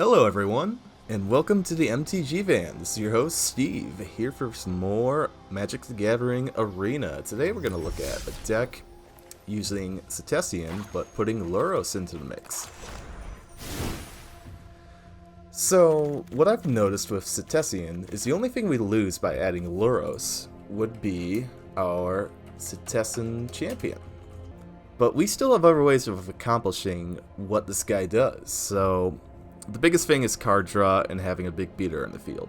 Hello everyone, and welcome to the MTG van. This is your host Steve, here for some more Magic the Gathering Arena. Today we're going to look at a deck using Setessan, but putting Lurrus into the mix. So, what I've noticed with Setessan is the only thing we lose by adding Lurrus would be our Setessan champion. But we still have other ways of accomplishing what this guy does, so the biggest thing is card draw and having a big beater in the field.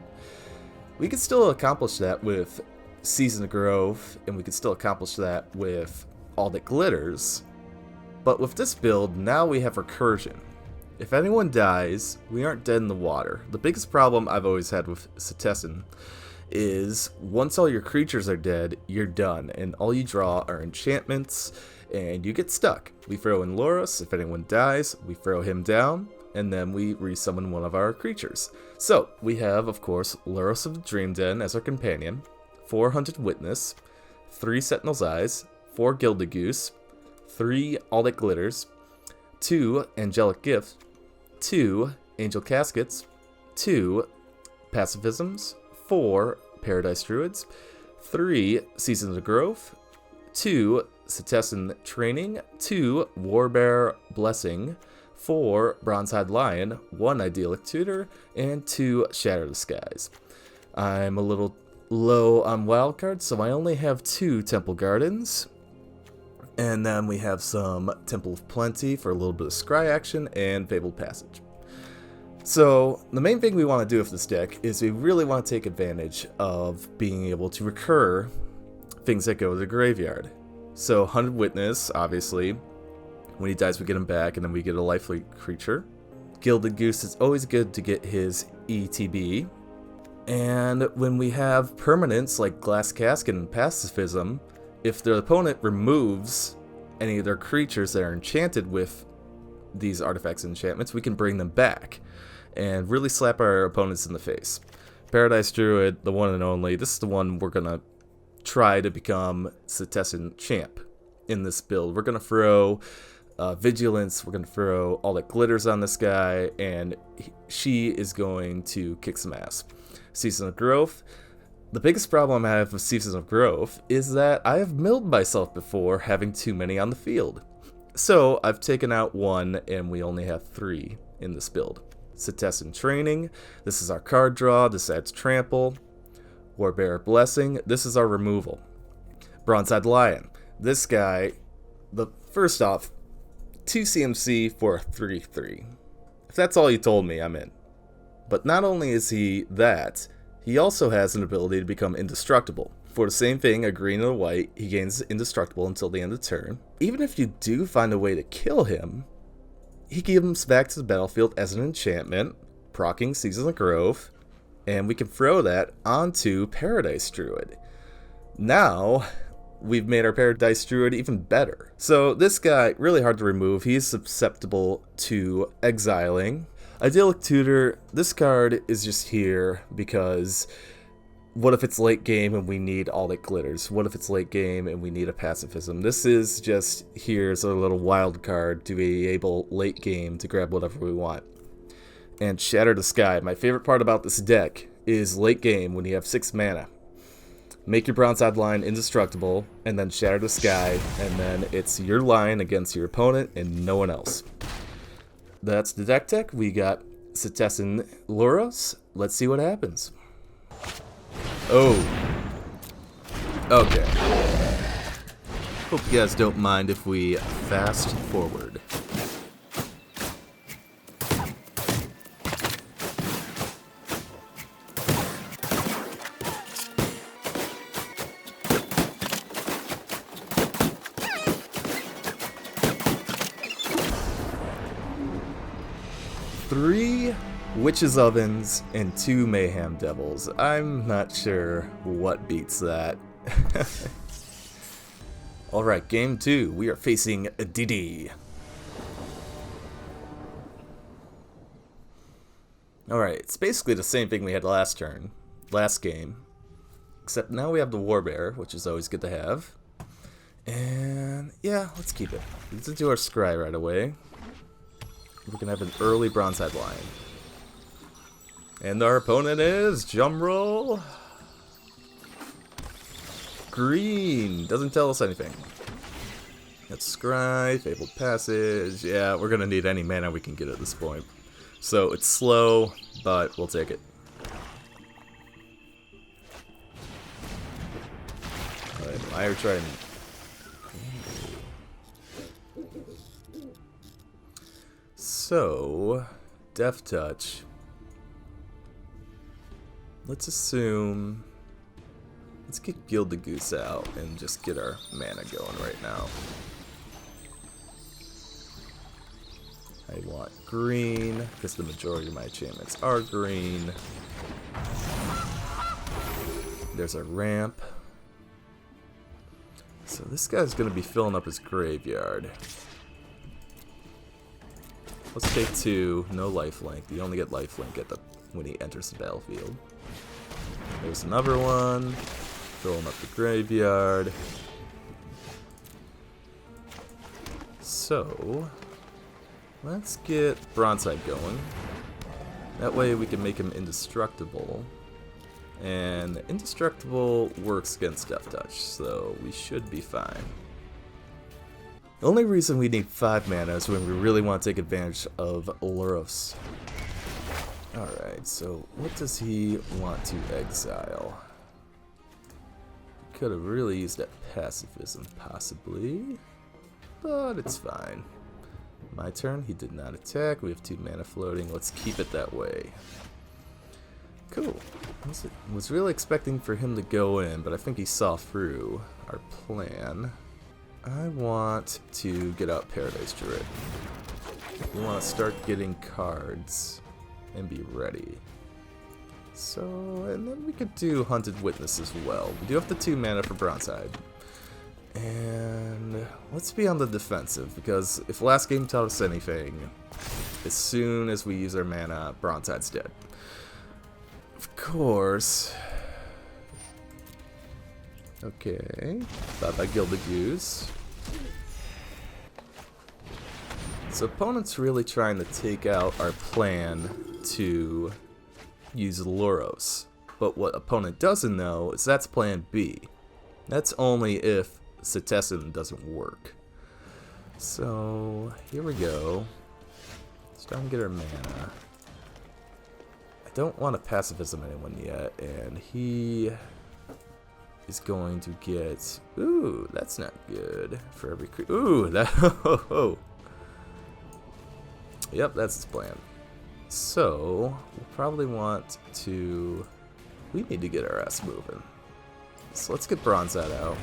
We can still accomplish that with Season of Growth, and we can still accomplish that with All That Glitters. But with this build, now we have Recursion. If anyone dies, we aren't dead in the water. The biggest problem I've always had with Setessan is once all your creatures are dead, you're done, and all you draw are enchantments, and you get stuck. We throw in Lurrus. If anyone dies, we throw him down, and then we resummon one of our creatures. So, we have, of course, Lurrus of the Dream Den as our companion, 4 Hunted Witness, 3 Sentinel's Eyes, 4 Gilded Goose, 3 All That Glitters, 2 Angelic Gift, 2 Angel Caskets, 2 Pacifisms, 4 Paradise Druids, 3 Seasons of Growth, 2 Setessan Training, 2 Warbriar Blessing, 4 Bronzehide Lion, 1 Idyllic Tutor, and 2 Shatter the Skies. I'm a little low on wildcards, so I only have 2 Temple Gardens. And then we have some Temple of Plenty for a little bit of scry action, and Fabled Passage. So, the main thing we want to do with this deck is we really want to take advantage of being able to recur things that go to the graveyard. So, Hunted Witness, obviously. When he dies, we get him back, and then we get a lifelink creature. Gilded Goose is always good to get his ETB. And when we have permanents like Glass Casket and Pacifism, if the opponent removes any of their creatures that are enchanted with these artifacts and enchantments, we can bring them back and really slap our opponents in the face. Paradise Druid, the one and only, this is the one we're going to try to become Setessan champ in this build. We're going to throw Vigilance, we're going to throw All That Glitters on this guy, and she is going to kick some ass. Season of Growth. The biggest problem I have with Season of Growth is that I have milled myself before having too many on the field. So I've taken out 1, and we only have 3 in this build. Setessan Training. This is our card draw. This adds Trample. Warbriar Blessing. This is our removal. Bronzehide Lion. This guy, first off, 2 CMC for a 3/3. If that's all you told me, I'm in. But not only is he that, he also has an ability to become indestructible. For the same thing, a green and a white, he gains indestructible until the end of the turn. Even if you do find a way to kill him, he comes back to the battlefield as an enchantment, proccing Season of Growth, and we can throw that onto Paradise Druid. Now, we've made our Paradise Druid even better. So this guy, really hard to remove. He's susceptible to exiling. Idyllic Tutor, this card is just here because what if it's late game and we need All That Glitters? What if it's late game and we need a Pacifism? This is just here's a little wild card to be able late game to grab whatever we want. And Shatter the Sky. My favorite part about this deck is late game when you have 6 mana. Make your Bronzehide Lion indestructible, and then Shatter the Sky, and then it's your line against your opponent and no one else. That's the deck tech. We got Setessan Lurrus. Let's see what happens. Oh. Okay. Hope you guys don't mind if we fast forward. Three Witches' Ovens and 2 Mayhem Devils. I'm not sure what beats that. Alright, game 2. We are facing Didi. Alright, it's basically the same thing we had last game. Except now we have the Warbear, which is always good to have. And yeah, let's keep it. Let's do our scry right away. We can have an early Bronzehide Lion. And our opponent is, drumroll, green. Doesn't tell us anything. Let's scry, Fabled Passage. Yeah, we're gonna need any mana we can get at this point. So it's slow, but we'll take it. Alright, Fire Trident. So, Death Touch. Let's assume... Let's get Gilded Goose out and just get our mana going right now. I want green, because the majority of my enchantments are green. There's a ramp. So this guy's going to be filling up his graveyard. Let's take 2, no lifelink. You only get lifelink when he enters the battlefield. There's another one. Filling up the graveyard. So, let's get Bronzehide going. That way we can make him indestructible. And indestructible works against Death Touch, so we should be fine. The only reason we need 5 mana is when we really want to take advantage of Lurrus. Alright, so what does he want to exile? Could have really used that Pacifism, possibly. But it's fine. My turn, he did not attack. We have 2 mana floating. Let's keep it that way. Cool. Was really expecting for him to go in, but I think he saw through our plan. I want to get out Paradise Druid. We want to start getting cards and be ready. So, and then we could do Hunted Witness as well. We do have the 2 mana for Bronzehide. And let's be on the defensive, because if last game taught us anything, as soon as we use our mana, Bronzehide's dead. Of course. Okay. Thought I Gilded Goose. So opponent's really trying to take out our plan to use Lurrus. But what opponent doesn't know is that's plan B. That's only if Setessan doesn't work. So here we go. Let's try and get our mana. I don't want to Pacifism anyone yet, and he is going to get... Ooh, that's not good for every creature. Ooh, that... Oh. Yep, that's his plan. So, we'll probably want to... We need to get our ass moving. So let's get Bronzehide out.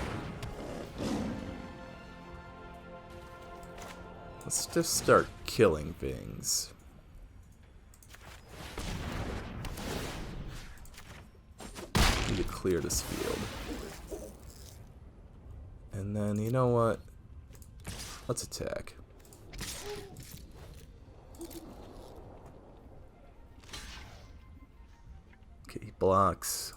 Let's just start killing things. Need to clear this field. And then, you know what? Let's attack. Okay, he blocks.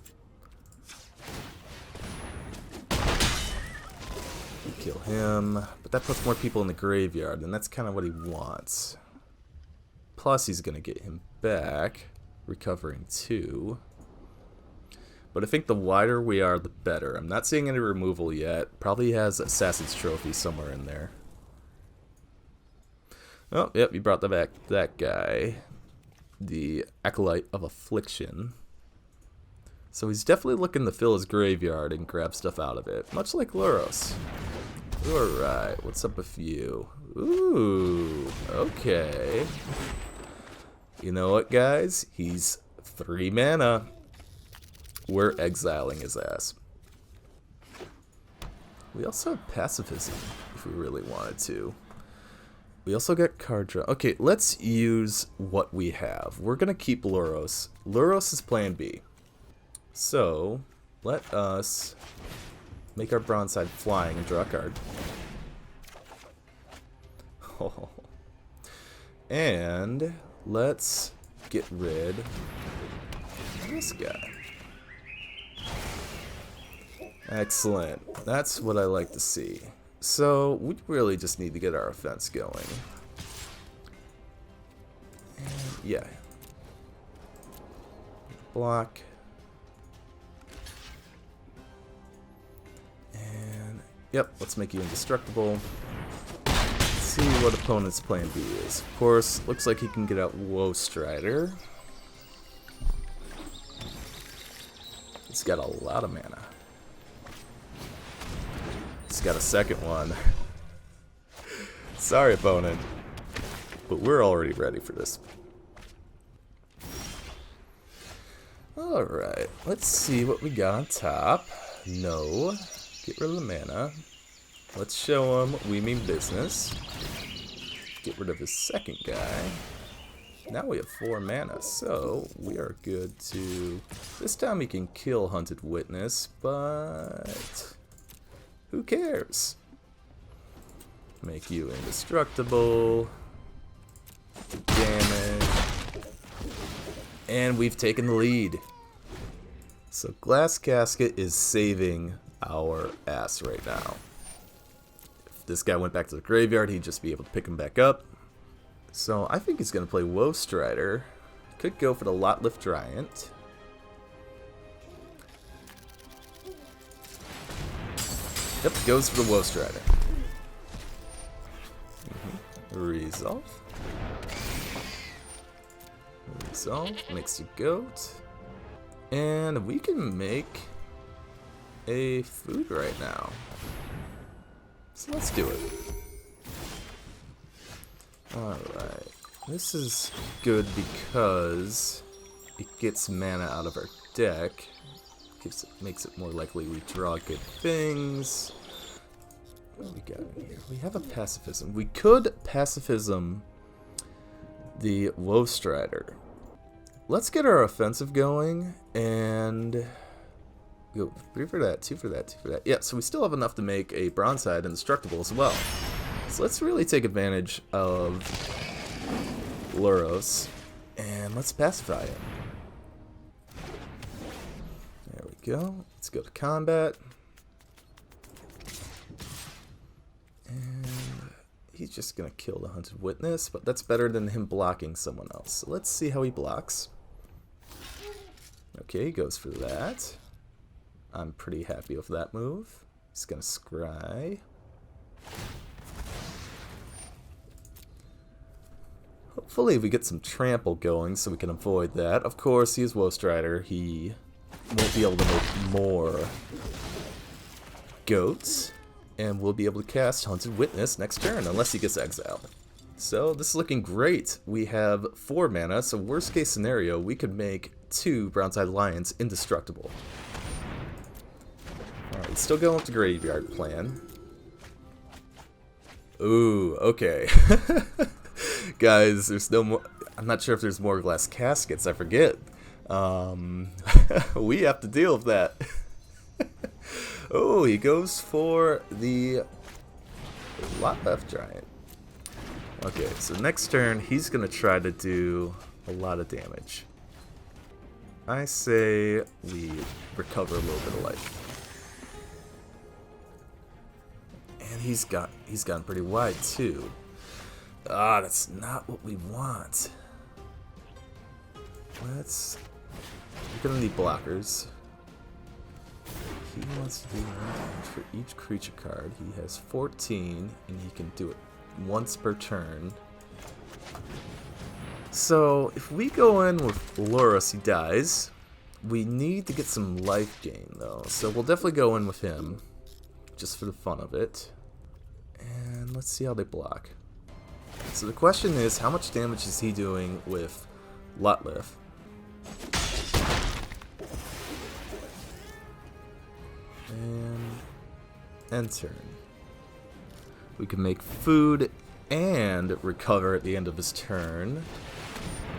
We kill him, but that puts more people in the graveyard, and that's kind of what he wants. Plus, he's going to get him back, recovering 2. But I think the wider we are, the better. I'm not seeing any removal yet. Probably has Assassin's Trophy somewhere in there. Oh, yep, you brought back that guy. The Acolyte of Affliction. So he's definitely looking to fill his graveyard and grab stuff out of it. Much like Lurrus. Alright, what's up with you? Ooh, okay. You know what, guys? He's 3 mana. We're exiling his ass. We also have Pacifism, if we really wanted to. We also got card draw. Okay, let's use what we have. We're going to keep Lurrus. Lurrus is plan B. So, let us make our Bronzehide flying and draw a card. Oh. And let's get rid of this guy. Excellent. That's what I like to see. So, we really just need to get our offense going. And, yeah. block. And, yep, let's make you indestructible. Let's see what opponent's plan B is. Of course, looks like he can get out Woe Strider. He's got a lot of mana. He's got a second one. Sorry, opponent. But we're already ready for this. Alright, let's see what we got on top. No. Get rid of the mana. Let's show him we mean business. Get rid of his second guy. Now we have 4 mana, so we are good to... This time we can kill Hunted Witness, but... who cares? Make you indestructible. Damage. And we've taken the lead. So Glass Casket is saving our ass right now. If this guy went back to the graveyard, he'd just be able to pick him back up. So I think he's going to play Woe Strider. Could go for the Lotlif Giant. Yep, goes for the Woe Strider. Resolve. Resolve. Makes a goat. And we can make a food right now. So let's do it. Alright. This is good because it gets mana out of our deck. Makes it more likely we draw good things. What do we got in here? We have a Pacifism. We could Pacifism the Woe Strider. Let's get our offensive going and go 3 for that, 2 for that, 2 for that. Yeah, so we still have enough to make a Bronzehide indestructible as well. So let's really take advantage of Lurrus and let's pacify him. There we go. Let's go to combat. And he's just going to kill the Hunted Witness, but that's better than him blocking someone else. So let's see how he blocks. Okay, he goes for that. I'm pretty happy with that move. He's going to scry. Hopefully we get some trample going so we can avoid that. Of course, he is Woe Strider. He won't be able to make more goats. And we'll be able to cast Hunted Witness next turn, unless he gets exiled. So this is looking great. We have 4 mana, so worst case scenario, we could make 2 Bronzehide Lions indestructible. Alright, still going with the graveyard plan. Ooh, okay. Guys, there's no more... I'm not sure if there's more Glass Caskets, I forget. We have to deal with that. Oh, he goes for the Lotlif Giant. Okay, so next turn, he's going to try to do a lot of damage. I say we recover a little bit of life. And he's gone pretty wide, too. Ah, that's not what we want. We're going to need blockers. He wants to do 1 damage for each creature card. He has 14, and he can do it once per turn. So, if we go in with Lurrus, he dies. We need to get some life gain, though. So we'll definitely go in with him, just for the fun of it. And let's see how they block. So the question is, how much damage is he doing with Lotlif? And end turn. We can make food and recover at the end of his turn.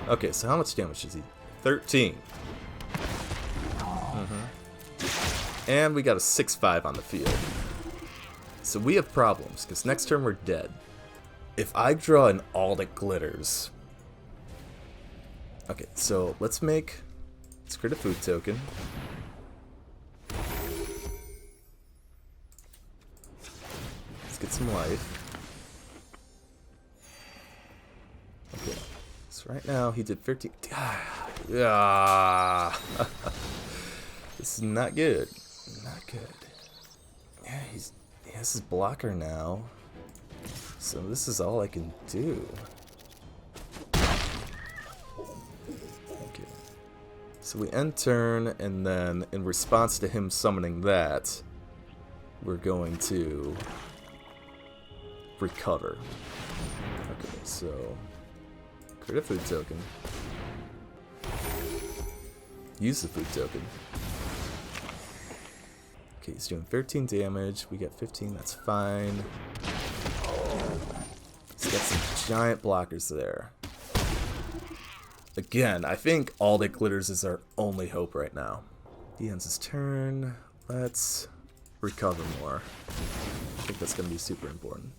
Okay, so how much damage is he? 13. And we got a 6/5 on the field. So we have problems, because next turn we're dead. If I draw an all that glitters... Okay, so let's create a food token. Let's get some life. Okay, so So right now he did 15. Ah, this is not good. Not good. Yeah, he has his blocker now. So this is all I can do. Okay. So we end turn, and then in response to him summoning that, we're going to recover. Okay, so create a food token. Use the food token. Okay, he's doing 13 damage. We got 15, that's fine. He's got some giant blockers there. Again, I think all that glitters is our only hope right now. He ends his turn. Let's recover more. I think that's going to be super important.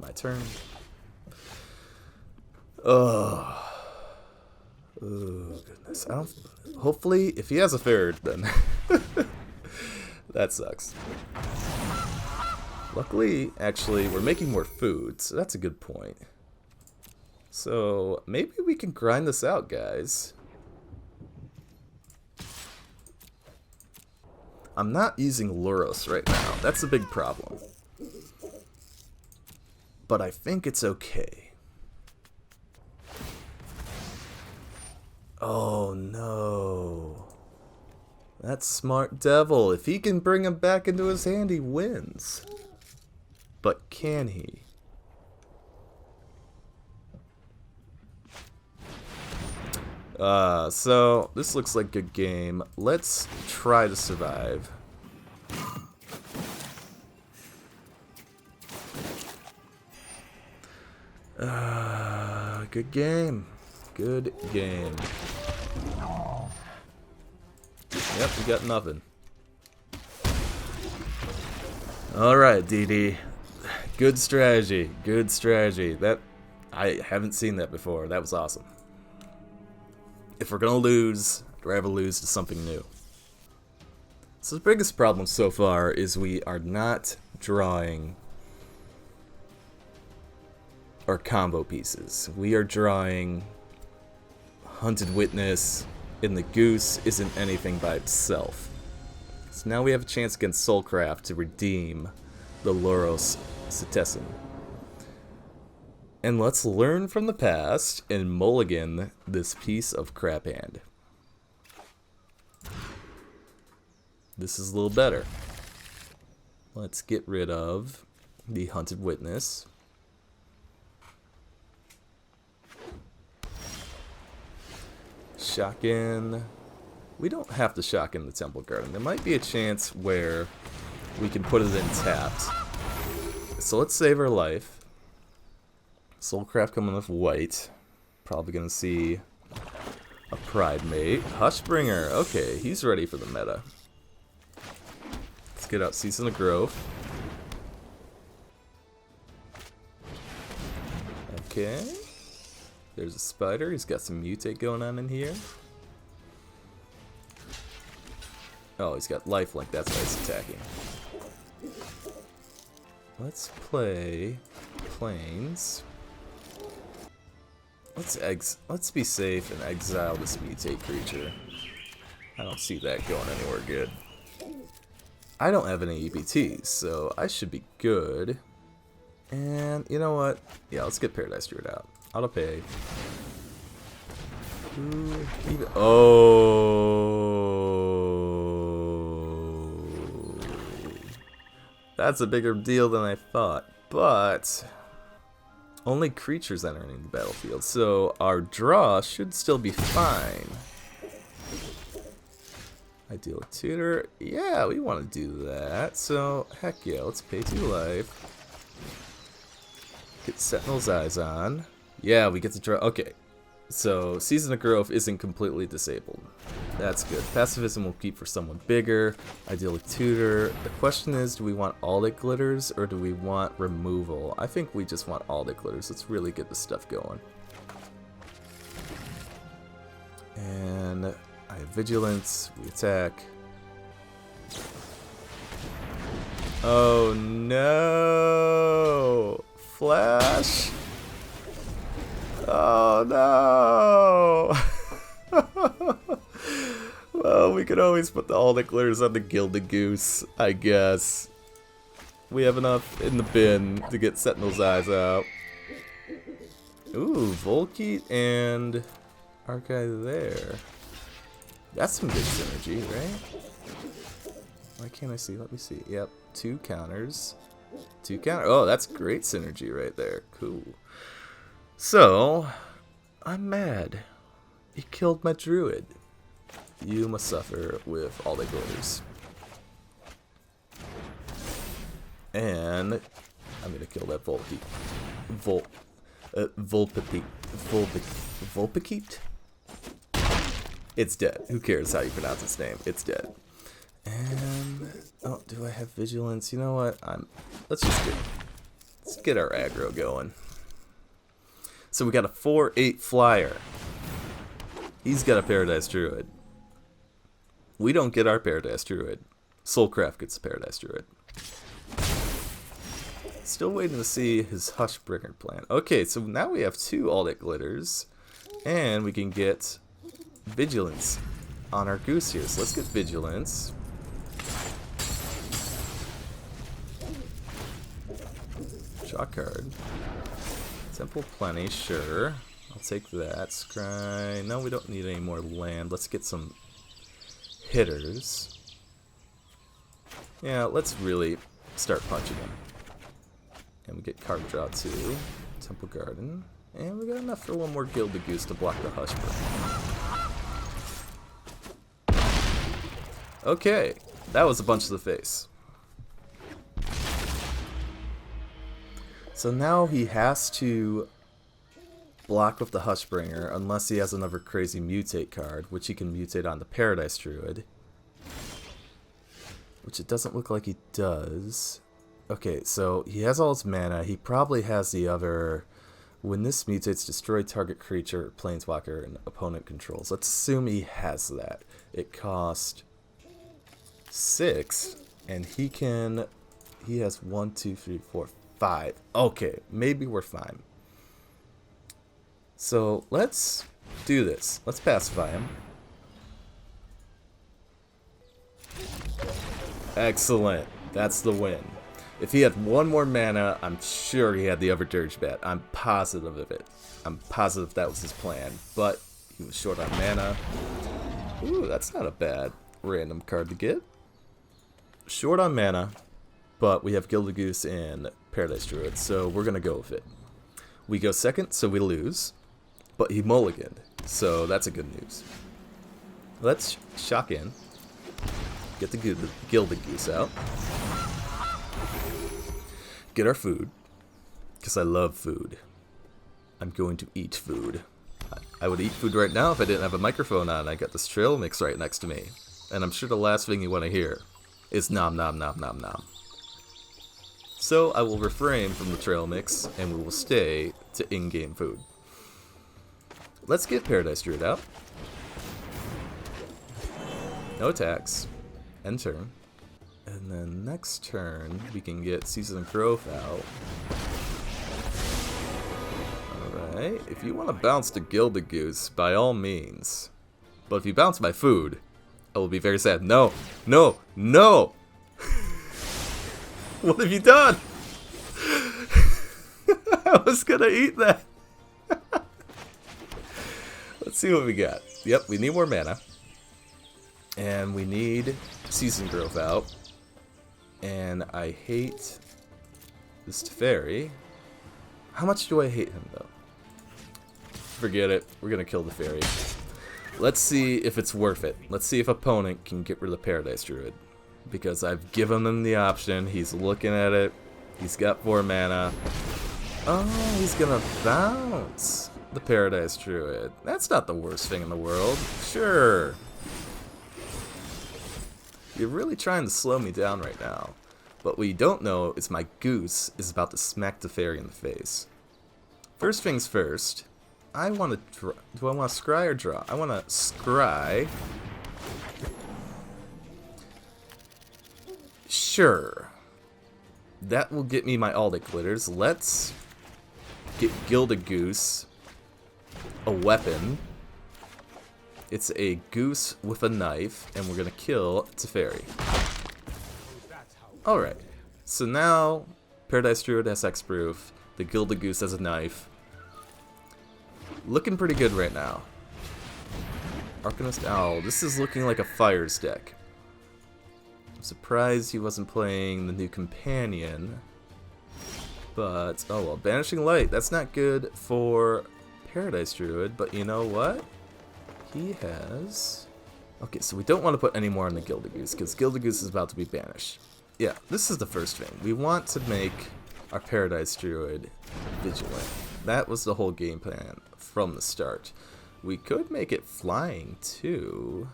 My turn. Oh, goodness. Hopefully, if he has a third, then that sucks. Luckily, actually, we're making more food, so that's a good point. So, maybe we can grind this out, guys. I'm not using Lurrus right now. That's a big problem. But I think it's okay. Oh no. That smart devil. If he can bring him back into his hand, he wins. But can he? So this looks like a good game. Let's try to survive. Good game. Good game. Yep, we got nothing. Alright, DD. Good strategy. Good strategy. That I haven't seen that before. That was awesome. If we're gonna lose, I'd rather lose to something new. So the biggest problem so far is we are not drawing our combo pieces. We are drawing Hunted Witness, and the Goose isn't anything by itself. So now we have a chance against Soulcraft to redeem the Lurrus Setessan. And let's learn from the past and mulligan this piece of crap hand. This is a little better. Let's get rid of the Hunted Witness. Shock in. We don't have to shock in the Temple Garden. There might be a chance where we can put it in tapped. So let's save our life. Soulcraft coming with white. Probably gonna see a Pride Mate. Hushbringer. Okay, he's ready for the meta. Let's get out Season of Growth. Okay. There's a spider. He's got some mutate going on in here. Oh, he's got lifelink. That's why he's attacking. Let's play Plains. Let's be safe and exile this mutate creature. I don't see that going anywhere good. I don't have any EBTs, so I should be good. And you know what? Yeah, let's get Paradise Druid out. Auto pay. Oh, that's a bigger deal than I thought. But only creatures entering the battlefield, so our draw should still be fine. Idyllic Tutor. Yeah, we want to do that. So heck yeah, let's pay 2 life. Get Sentinel's Eyes on. Yeah, we get to draw. Okay, so Season of Growth isn't completely disabled. That's good. Pacifism will keep for someone bigger. Idyllic Tutor. The question is, do we want all that glitters or do we want removal? I think we just want all that glitters. Let's really get this stuff going. And I have Vigilance. We attack. Oh no! Flash! Oh no! Well, we could always put all the glitters on the Gilded Goose, I guess. We have enough in the bin to get Sentinel's eyes out. Ooh, Volkeet and Archive there. That's some good synergy, right? Why can't I see? Let me see. Yep, 2 counters. 2 counter. Oh, that's great synergy right there. Cool. So, I'm mad. He killed my druid. You must suffer with all the glitters. And I'm gonna kill that Volkeet. Volpekeet? It's dead. Who cares how you pronounce its name? It's dead. And oh, do I have vigilance? You know what? Let's get our aggro going. So we got a 4/8 flyer. He's got a Paradise Druid. We don't get our Paradise Druid. Soulcraft gets a Paradise Druid. Still waiting to see his Hushbringer plan. Okay, so now we have 2 all that glitters, and we can get vigilance on our goose here. So let's get vigilance. Draw card. Temple plenty, sure. I'll take that. Scry. No, we don't need any more land. Let's get some hitters. Yeah, let's really start punching him. And we get card draw 2. Temple Garden. And we got enough for one more Gilded Goose to block the Hushbringer. Okay, that was a bunch to the face. So now he has to block with the Hushbringer unless he has another crazy mutate card, which he can mutate on the Paradise Druid. Which it doesn't look like he does. Okay, so he has all his mana. He probably has the other... When this mutates, destroy target creature, planeswalker, and opponent controls. Let's assume he has that. It cost 6, and he has 1, 2, 3, 4, 5. Okay, maybe we're fine. So let's do this. Let's pacify him. Excellent. That's the win. If he had 1 more mana, I'm sure he had the other Dirge Bat. I'm positive of it. I'm positive that was his plan. But he was short on mana. Ooh, that's not a bad random card to get. Short on mana, but we have Gilded Goose and Paradise Druid, so we're going to go with it. We go second, so we lose. But he mulliganed, so that's a good news. Let's shock in. Get the Gilded Goose out. Get our food, because I love food. I'm going to eat food. I would eat food right now if I didn't have a microphone on. I got this trail mix right next to me. And I'm sure the last thing you want to hear is nom nom nom nom nom. So I will refrain from the trail mix, and we will stay to in-game food. Let's get Paradise Druid out. No attacks. End turn. And then next turn, we can get Season Growth out. Alright, if you want to bounce to Gilded Goose, by all means. But if you bounce my food, I will be very sad. No! No! No! What have you done? I was gonna eat that. Let's see what we got. Yep, we need more mana. And we need Season Growth out. And I hate this Teferi. How much do I hate him, though? Forget it. We're going to kill the Teferi. Let's see if it's worth it. Let's see if opponent can get rid of the Paradise Druid. Because I've given him the option. He's looking at it. He's got 4 mana. Oh, he's going to bounce the Paradise Druid. That's not the worst thing in the world. Sure. You're really trying to slow me down right now. But what you don't know is my goose is about to smack the fairy in the face. First things first, I want to do I want to scry or draw? I want to scry. Sure. That will get me my Aldic glitters. Let's get Gilded Goose a weapon. It's a goose with a knife, and we're gonna kill Teferi. Alright, so now Paradise Druid has hexproof, the Gilded Goose has a knife. Looking pretty good right now. Arcanist Owl, this is looking like a Fires deck. I'm surprised he wasn't playing the new companion. But, oh well, Banishing Light, that's not good for Paradise Druid, but you know what? He has... Okay, so we don't want to put any more on the Gilded Goose, because Gilded Goose is about to be banished. Yeah, this is the first thing. We want to make our Paradise Druid vigilant. That was the whole game plan from the start. We could make it flying too,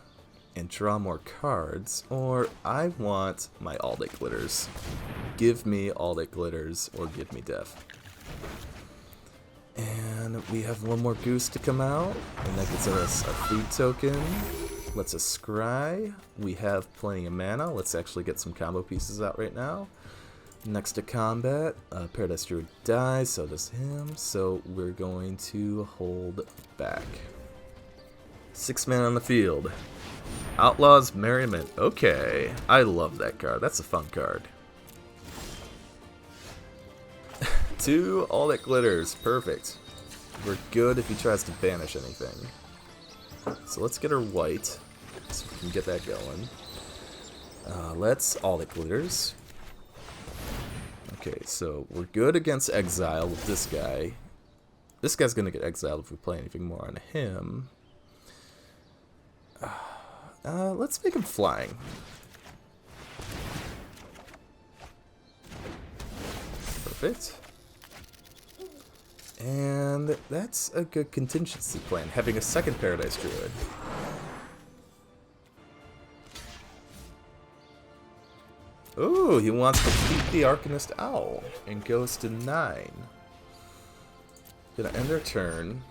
and draw more cards, or I want my All-Day Glitters. Give me All-Day Glitters, or give me death. And we have one more Goose to come out, and that gets us our food token. Let's us scry. We have plenty of mana. Let's actually get some combo pieces out right now. Next to combat, Paradise Druid dies, so does him, so we're going to hold back. 6 mana on the field. Outlaw's Merriment. Okay, I love that card. That's a fun card. 2 All-That Glitters. Perfect. We're good if he tries to banish anything. So let's get her white, so we can get that going. Let's All-That Glitters. Okay, so we're good against exile with this guy. This guy's gonna get exiled if we play anything more on him. Let's make him flying. Perfect. And that's a good contingency plan, having a second Paradise Druid. Ooh, he wants to keep the Arcanist Owl and goes to 9. Gonna end their turn.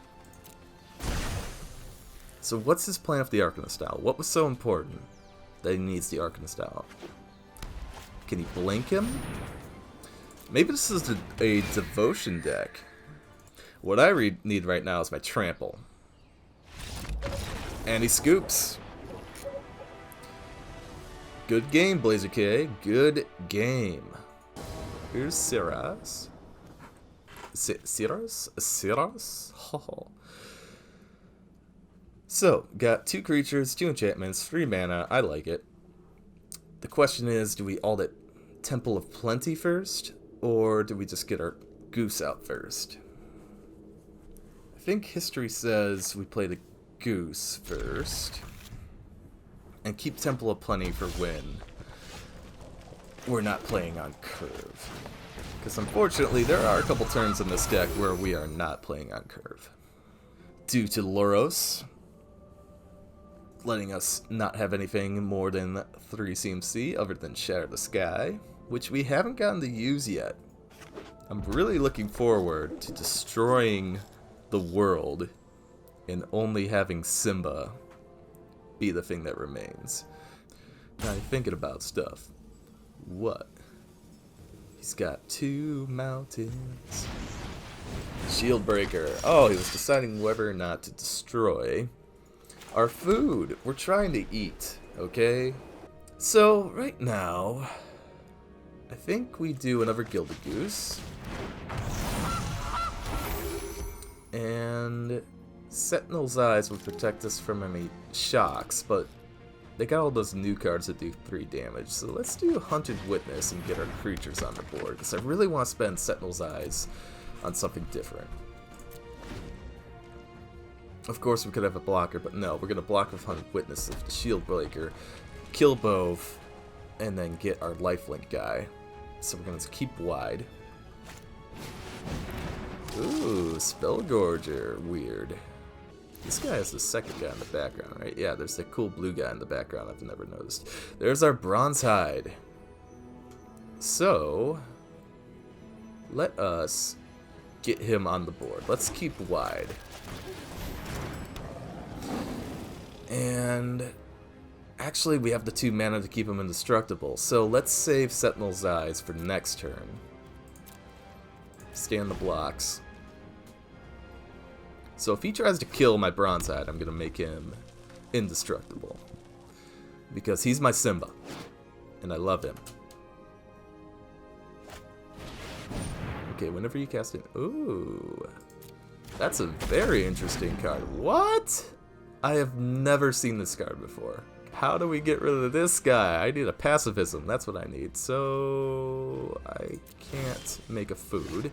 So what's his plan with the Arcanist Owl? What was so important that he needs the Arcanist Owl? Can he blink him? Maybe this is a devotion deck. What I need right now is my trample. And he scoops. Good game, Blazer K. Good game. Here's Siras. Siras? Siras? Oh. So, got 2 creatures, 2 enchantments, 3 mana. I like it. The question is, do we all that Temple of Plenty first? Or do we just get our Goose out first? I think history says we play the Goose first. And keep Temple of Plenty for when we're not playing on curve. Because unfortunately, there are a couple turns in this deck where we are not playing on curve. Due to Lurrus letting us not have anything more than 3 CMC other than Shatter the Sky, which we haven't gotten to use yet. I'm really looking forward to destroying the world and only having Simba be the thing that remains. Now you're thinking about stuff. What? He's got 2 mountains. Shield Breaker. Oh, he was deciding whether or not to destroy our food. We're trying to eat, okay? So, right now, I think we do another Gilded Goose. And Sentinel's Eyes would protect us from any shocks, but they got all those new cards that do 3 damage. So let's do Hunted Witness and get our creatures on the board, because I really want to spend Sentinel's Eyes on something different. Of course we could have a blocker, but no, we're going to block with Hunted Witness of the Shield Breaker, kill both, and then get our lifelink guy. So we're going to keep wide. Ooh, Spellgorger. Weird. This guy is the second guy in the background, right? Yeah, there's the cool blue guy in the background I've never noticed. There's our Bronzehide. So, let us get him on the board. Let's keep wide. And actually, we have the 2 mana to keep him indestructible. So let's save Sentinel's Eyes for next turn. Stay on the blocks. So if he tries to kill my Bronzehide, I'm going to make him indestructible. Because he's my Simba. And I love him. Okay, whenever you cast it... Ooh. That's a very interesting card. What? I have never seen this card before. How do we get rid of this guy? I need a Pacifism. That's what I need. So... I can't make a food.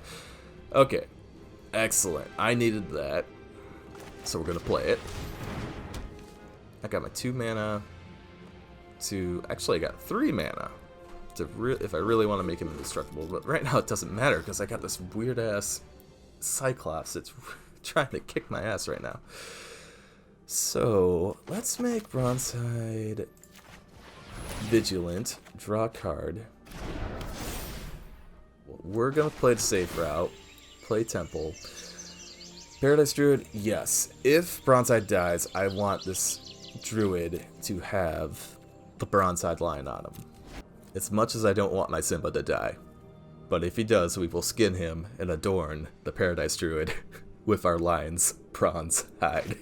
Okay. Excellent. I needed that. So we're going to play it. I got my 2 mana to... Actually, I got 3 mana to if I really want to make him indestructible. But right now it doesn't matter because I got this weird-ass Cyclops that's trying to kick my ass right now. So, let's make Bronzehide Vigilant. Draw a card. We're going to play the safe route. Play Temple. Paradise Druid, yes. If Bronzehide dies, I want this Druid to have the Bronzehide Lion on him. As much as I don't want my Simba to die. But if he does, we will skin him and adorn the Paradise Druid with our lion's bronze hide.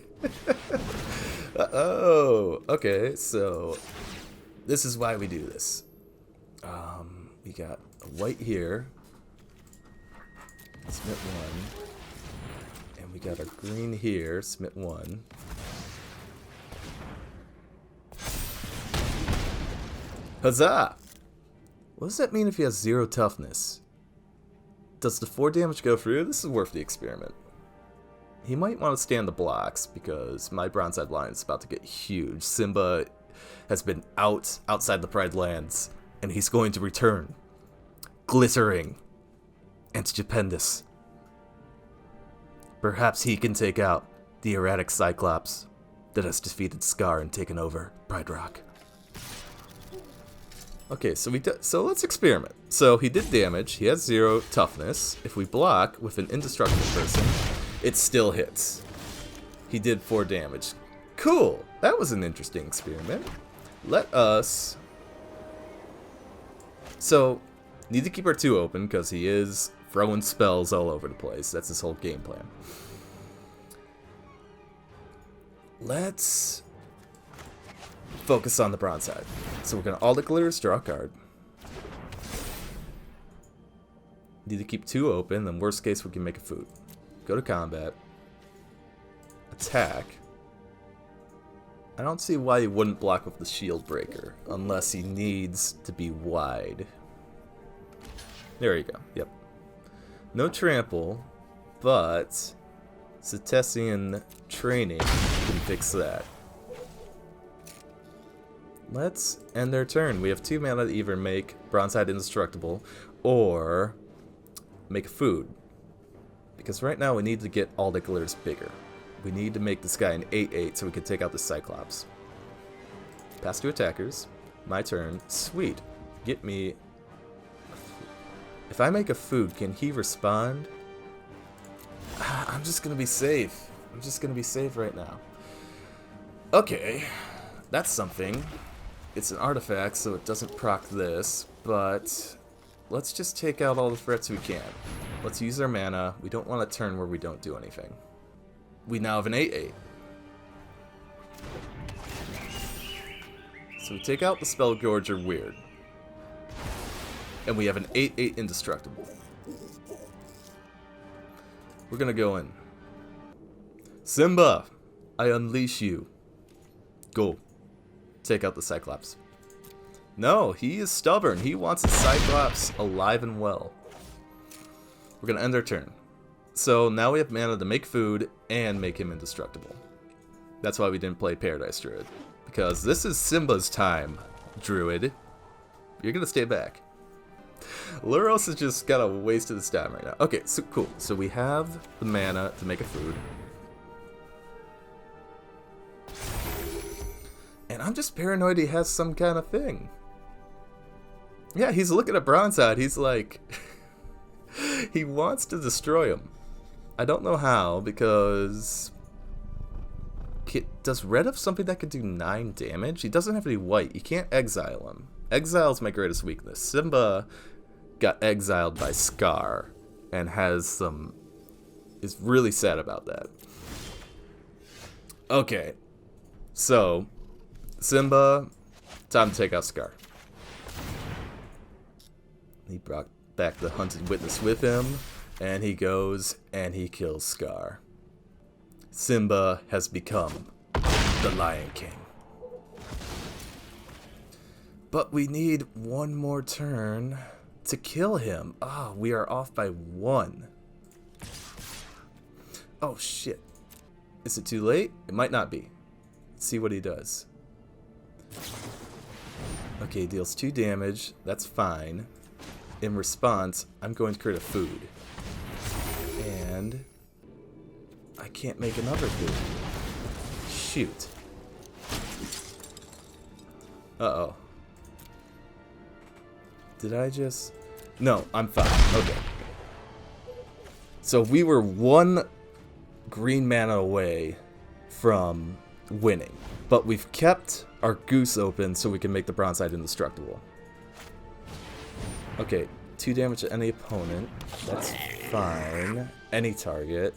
Oh, okay, so this is why we do this. We got a white here. Smit 1. And we got a green here, Smit 1. Huzzah! What does that mean if he has 0 toughness? Does the 4 damage go through? This is worth the experiment. He might want to stand the blocks because my Bronzehide Lion is about to get huge. Simba has been outside the Pride Lands, and he's going to return. Glittering and stupendous. Perhaps he can take out the erratic Cyclops that has defeated Scar and taken over Pride Rock. Okay, so let's experiment. So he did damage. He has 0 toughness. If we block with an indestructible person, it still hits. He did 4 damage. Cool. That was an interesting experiment. Let us... So, need to keep our 2 open because he is throwing spells all over the place. That's his whole game plan. Let's focus on the Bronzehide. So we're going to Idyllic Tutor, draw a card. Need to keep 2 open, then worst case we can make a food. Go to combat. Attack. I don't see why he wouldn't block with the Shield Breaker, unless he needs to be wide. There you go, yep. No trample, but Setessan Training can fix that. Let's end their turn. We have 2 mana to either make Bronzehide indestructible or make food. Because right now we need to get all the glitters bigger. We need to make this guy an 8/8 so we can take out the Cyclops. Pass to attackers. My turn. Sweet. Get me... If I make a food, can he respond? I'm just going to be safe. I'm just going to be safe right now. Okay. That's something. It's an artifact, so it doesn't proc this, but let's just take out all the threats we can. Let's use our mana. We don't want a turn where we don't do anything. We now have an 8/8. So we take out the Spell Gorger Weird. And we have an 8/8 indestructible. We're gonna go in. Simba, I unleash you. Go. Take out the Cyclops. No, he is stubborn. He wants the Cyclops alive and well. We're gonna end our turn. So now we have mana to make food and make him indestructible. That's why we didn't play Paradise Druid. Because this is Simba's time, Druid. You're gonna stay back. Lurrus has just got a waste of his time right now. Okay, so cool. So we have the mana to make a food. And I'm just paranoid he has some kind of thing. Yeah, he's looking at Bronzehide. He's like... he wants to destroy him. I don't know how, because... Does red have something that could do 9 damage? He doesn't have to be white. You can't exile him. Exile's my greatest weakness. Simba got exiled by Scar and has some... is really sad about that. Okay. So, Simba, time to take out Scar. He brought back the hunted witness with him, and he goes and he kills Scar. Simba has become the Lion King. But we need one more turn to kill him. Ah, we are off by 1. Oh shit. Is it too late? It might not be. Let's see what he does. Okay, deals 2 damage. That's fine. In response, I'm going to create a food. And I can't make another food. Shoot. Uh-oh. Did I just... No, I'm fine. Okay. So we were 1 green mana away from winning. But we've kept our goose open so we can make the Bronzehide indestructible. Okay, 2 damage to any opponent. That's fine. Any target.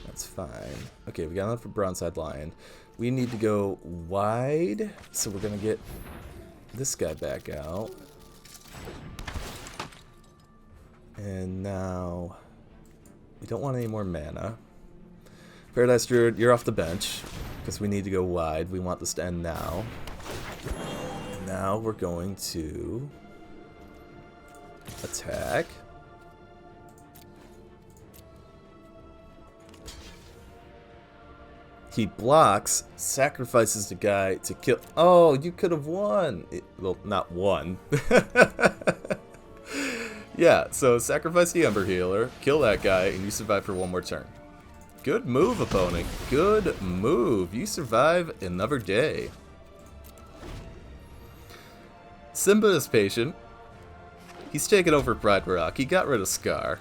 That's fine. Okay, we got enough for Bronzehide Lion. We need to go wide, so we're gonna get this guy back out. And now we don't want any more mana. Paradise Druid, you're off the bench because we need to go wide. We want this to end now. And now we're going to attack. He blocks, sacrifices the guy to kill. Oh, you could have won. Well, not won. Yeah, so sacrifice the Ember Healer, kill that guy, and you survive for 1 more turn. Good move, opponent. Good move. You survive another day. Simba is patient. He's taken over Pride Rock. He got rid of Scar.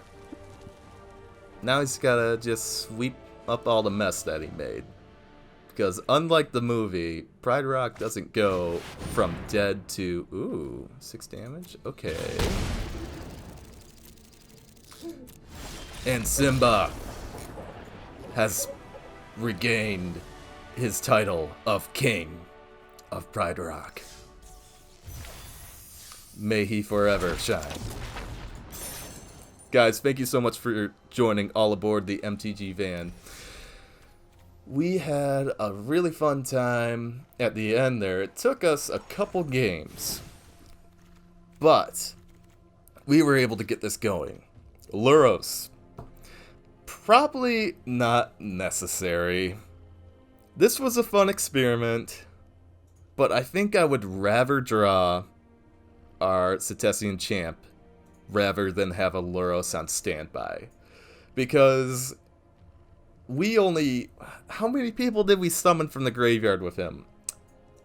Now he's gotta just sweep up all the mess that he made. Because unlike the movie, Pride Rock doesn't go from dead to... Ooh, 6 damage? Okay. And Simba has regained his title of King of Pride Rock. May he forever shine. Guys, thank you so much for joining all aboard the MTG van. We had a really fun time at the end there. It took us a couple games, but we were able to get this going. Lurrus. Probably not necessary. This was a fun experiment, but I think I would rather draw our Setessan champ rather than have a Lurrus on standby. Because we only... How many people did we summon from the graveyard with him?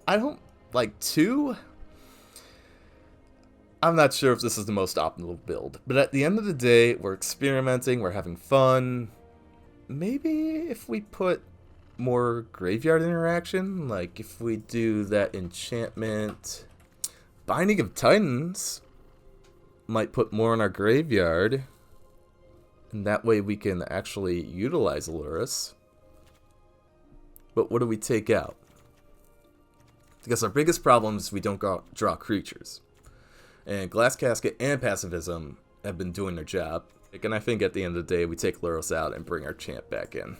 I don't... Like 2? I'm not sure if this is the most optimal build, but at the end of the day, we're experimenting, we're having fun. Maybe if we put more graveyard interaction, like if we do that enchantment, Binding of Titans might put more in our graveyard, and that way we can actually utilize Lurrus. But what do we take out? Because our biggest problem is we don't draw creatures. And Glass Casket and Pacifism have been doing their job. And I think at the end of the day, we take Lurrus out and bring our champ back in.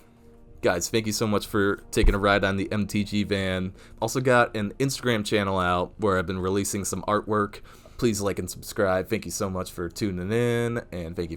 Guys, thank you so much for taking a ride on the MTG van. Also got an Instagram channel out where I've been releasing some artwork. Please like and subscribe. Thank you so much for tuning in. And thank you.